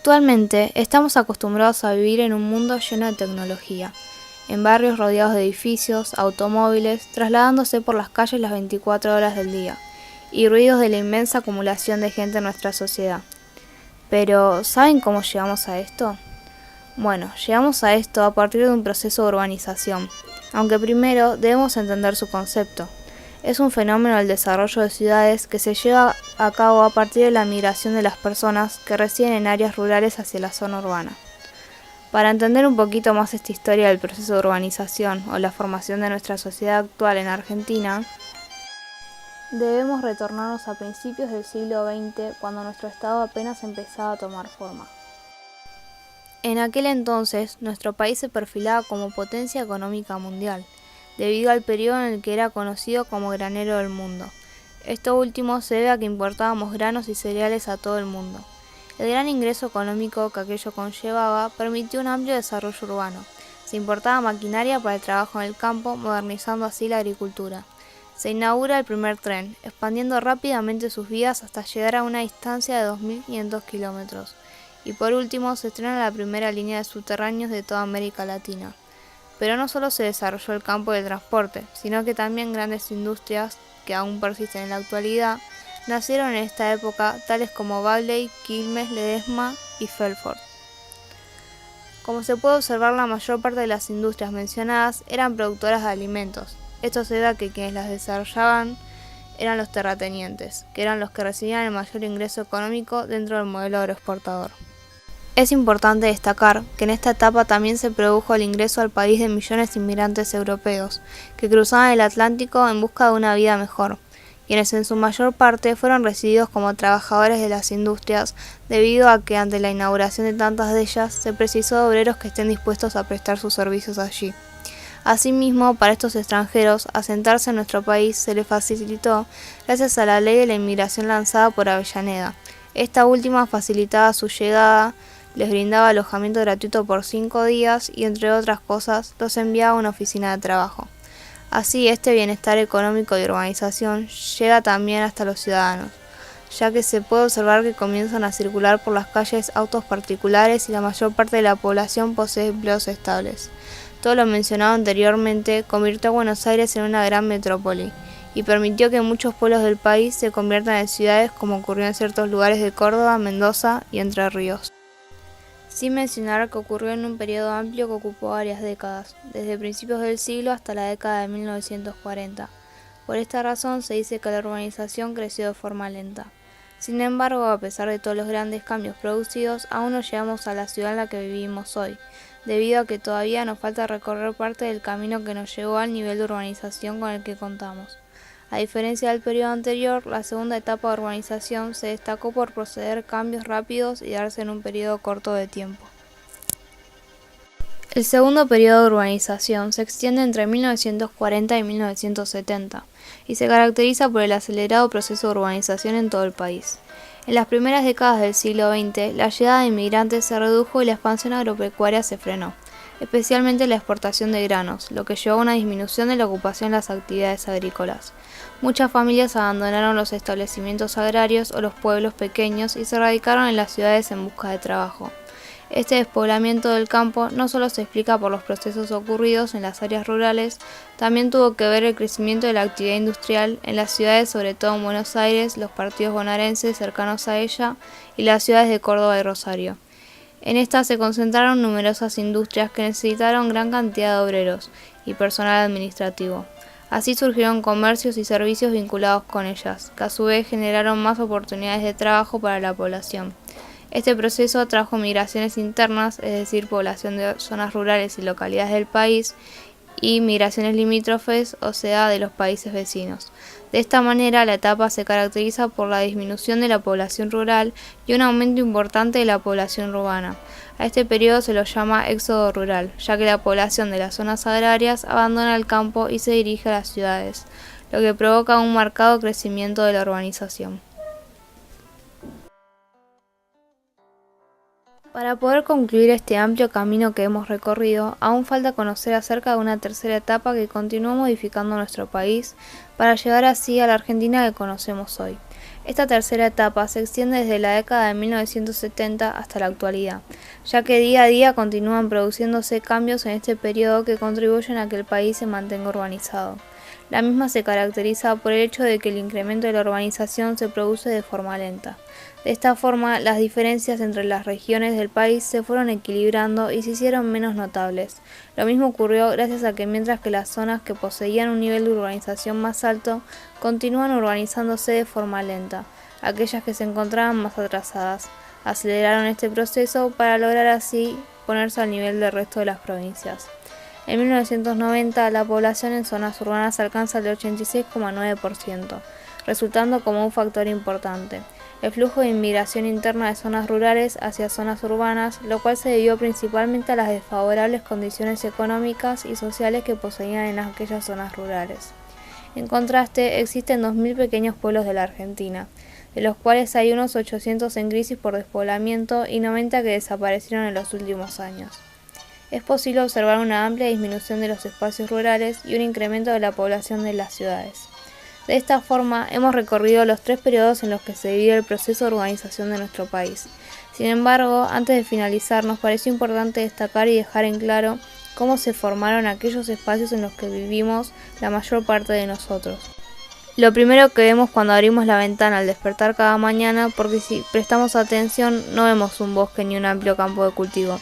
Actualmente estamos acostumbrados a vivir en un mundo lleno de tecnología, en barrios rodeados de edificios, automóviles, trasladándose por las calles las 24 horas del día, y ruidos de la inmensa acumulación de gente en nuestra sociedad. Pero, ¿saben cómo llegamos a esto? Bueno, llegamos a esto a partir de un proceso de urbanización, aunque primero debemos entender su concepto. Es un fenómeno del desarrollo de ciudades que se lleva a cabo a partir de la migración de las personas que residen en áreas rurales hacia la zona urbana. Para entender un poquito más esta historia del proceso de urbanización o la formación de nuestra sociedad actual en Argentina, debemos retornarnos a principios del siglo XX, cuando nuestro estado apenas empezaba a tomar forma. En aquel entonces, nuestro país se perfilaba como potencia económica mundial, debido al periodo en el que era conocido como granero del mundo. Esto último se debe a que importábamos granos y cereales a todo el mundo. El gran ingreso económico que aquello conllevaba permitió un amplio desarrollo urbano. Se importaba maquinaria para el trabajo en el campo, modernizando así la agricultura. Se inaugura el primer tren, expandiendo rápidamente sus vías hasta llegar a una distancia de 2.500 kilómetros. Y por último, se estrena la primera línea de subterráneos de toda América Latina. Pero no solo se desarrolló el campo del transporte, sino que también grandes industrias, que aún persisten en la actualidad, nacieron en esta época, tales como Bagley, Quilmes, Ledesma y Felford. Como se puede observar, la mayor parte de las industrias mencionadas eran productoras de alimentos. Esto se debe a que quienes las desarrollaban eran los terratenientes, que eran los que recibían el mayor ingreso económico dentro del modelo agroexportador. Es importante destacar que en esta etapa también se produjo el ingreso al país de millones de inmigrantes europeos, que cruzaban el Atlántico en busca de una vida mejor, quienes en su mayor parte fueron recibidos como trabajadores de las industrias, debido a que ante la inauguración de tantas de ellas se precisó de obreros que estén dispuestos a prestar sus servicios allí. Asimismo, para estos extranjeros, asentarse en nuestro país se les facilitó gracias a la ley de la inmigración lanzada por Avellaneda. Esta última facilitaba su llegada, les brindaba alojamiento gratuito por 5 días y, entre otras cosas, los enviaba a una oficina de trabajo. Así, este bienestar económico y urbanización llega también hasta los ciudadanos, ya que se puede observar que comienzan a circular por las calles autos particulares y la mayor parte de la población posee empleos estables. Todo lo mencionado anteriormente convirtió a Buenos Aires en una gran metrópoli y permitió que muchos pueblos del país se conviertan en ciudades, como ocurrió en ciertos lugares de Córdoba, Mendoza y Entre Ríos. Sin mencionar que ocurrió en un periodo amplio que ocupó varias décadas, desde principios del siglo hasta la década de 1940. Por esta razón se dice que la urbanización creció de forma lenta. Sin embargo, a pesar de todos los grandes cambios producidos, aún no llegamos a la ciudad en la que vivimos hoy, debido a que todavía nos falta recorrer parte del camino que nos llevó al nivel de urbanización con el que contamos. A diferencia del periodo anterior, la segunda etapa de urbanización se destacó por proceder cambios rápidos y darse en un periodo corto de tiempo. El segundo periodo de urbanización se extiende entre 1940 y 1970 y se caracteriza por el acelerado proceso de urbanización en todo el país. En las primeras décadas del siglo XX, la llegada de inmigrantes se redujo y la expansión agropecuaria se frenó, especialmente la exportación de granos, lo que llevó a una disminución de la ocupación en las actividades agrícolas. Muchas familias abandonaron los establecimientos agrarios o los pueblos pequeños y se radicaron en las ciudades en busca de trabajo. Este despoblamiento del campo no solo se explica por los procesos ocurridos en las áreas rurales, también tuvo que ver el crecimiento de la actividad industrial en las ciudades, sobre todo en Buenos Aires, los partidos bonaerenses cercanos a ella y las ciudades de Córdoba y Rosario. En estas se concentraron numerosas industrias que necesitaron gran cantidad de obreros y personal administrativo. Así surgieron comercios y servicios vinculados con ellas, que a su vez generaron más oportunidades de trabajo para la población. Este proceso atrajo migraciones internas, es decir, población de zonas rurales y localidades del país, y migraciones limítrofes, o sea, de los países vecinos. De esta manera, la etapa se caracteriza por la disminución de la población rural y un aumento importante de la población urbana. A este periodo se lo llama éxodo rural, ya que la población de las zonas agrarias abandona el campo y se dirige a las ciudades, lo que provoca un marcado crecimiento de la urbanización. Para poder concluir este amplio camino que hemos recorrido, aún falta conocer acerca de una tercera etapa que continuó modificando nuestro país para llegar así a la Argentina que conocemos hoy. Esta tercera etapa se extiende desde la década de 1970 hasta la actualidad, ya que día a día continúan produciéndose cambios en este periodo que contribuyen a que el país se mantenga urbanizado. La misma se caracteriza por el hecho de que el incremento de la urbanización se produce de forma lenta. De esta forma, las diferencias entre las regiones del país se fueron equilibrando y se hicieron menos notables. Lo mismo ocurrió gracias a que mientras que las zonas que poseían un nivel de urbanización más alto continúan urbanizándose de forma lenta, aquellas que se encontraban más atrasadas aceleraron este proceso para lograr así ponerse al nivel del resto de las provincias. En 1990, la población en zonas urbanas alcanza el 86,9%, resultando como un factor importante el flujo de inmigración interna de zonas rurales hacia zonas urbanas, lo cual se debió principalmente a las desfavorables condiciones económicas y sociales que poseían en aquellas zonas rurales. En contraste, existen 2.000 pequeños pueblos de la Argentina, de los cuales hay unos 800 en crisis por despoblamiento y 90 que desaparecieron en los últimos años. Es posible observar una amplia disminución de los espacios rurales y un incremento de la población de las ciudades. De esta forma, hemos recorrido los 3 periodos en los que se divide el proceso de urbanización de nuestro país. Sin embargo, antes de finalizar, nos pareció importante destacar y dejar en claro cómo se formaron aquellos espacios en los que vivimos la mayor parte de nosotros. Lo primero que vemos cuando abrimos la ventana al despertar cada mañana, porque si prestamos atención no vemos un bosque ni un amplio campo de cultivo,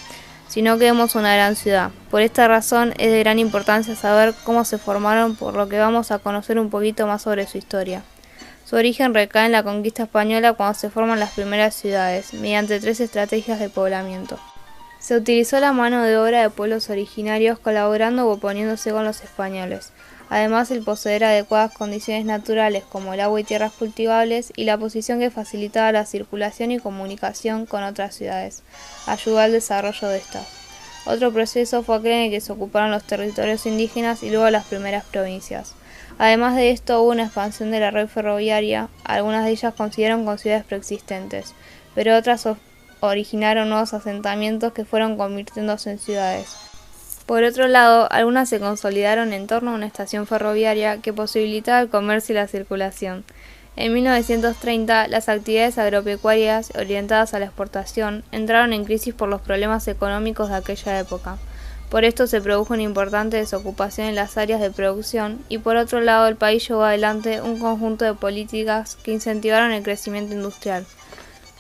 sino que vemos una gran ciudad. Por esta razón es de gran importancia saber cómo se formaron, por lo que vamos a conocer un poquito más sobre su historia. Su origen recae en la conquista española cuando se forman las primeras ciudades, mediante 3 estrategias de poblamiento. Se utilizó la mano de obra de pueblos originarios colaborando u oponiéndose con los españoles. Además, el poseer adecuadas condiciones naturales como el agua y tierras cultivables y la posición que facilitaba la circulación y comunicación con otras ciudades, ayudó al desarrollo de estas. Otro proceso fue aquel en el que se ocuparon los territorios indígenas y luego las primeras provincias. Además de esto, hubo una expansión de la red ferroviaria, algunas de ellas consiguieron con ciudades preexistentes, pero otras originaron nuevos asentamientos que fueron convirtiéndose en ciudades. Por otro lado, algunas se consolidaron en torno a una estación ferroviaria que posibilitaba el comercio y la circulación. En 1930, las actividades agropecuarias orientadas a la exportación entraron en crisis por los problemas económicos de aquella época. Por esto se produjo una importante desocupación en las áreas de producción y por otro lado el país llevó adelante un conjunto de políticas que incentivaron el crecimiento industrial,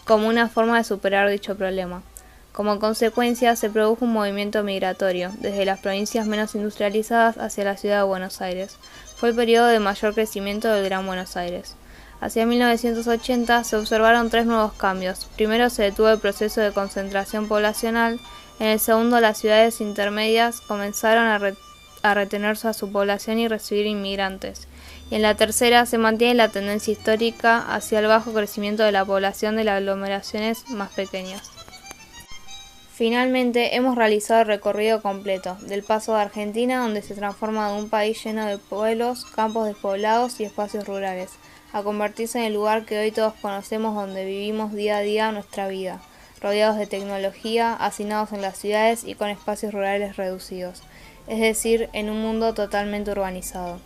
como una forma de superar dicho problema. Como consecuencia, se produjo un movimiento migratorio, desde las provincias menos industrializadas hacia la ciudad de Buenos Aires. Fue el periodo de mayor crecimiento del Gran Buenos Aires. Hacia 1980 se observaron 3 nuevos cambios. Primero se detuvo el proceso de concentración poblacional. En el segundo, las ciudades intermedias comenzaron a retenerse a su población y recibir inmigrantes. Y en la tercera, se mantiene la tendencia histórica hacia el bajo crecimiento de la población de las aglomeraciones más pequeñas. Finalmente, hemos realizado el recorrido completo, del paso de Argentina, donde se transforma de un país lleno de pueblos, campos despoblados y espacios rurales, a convertirse en el lugar que hoy todos conocemos donde vivimos día a día nuestra vida, rodeados de tecnología, hacinados en las ciudades y con espacios rurales reducidos, es decir, en un mundo totalmente urbanizado.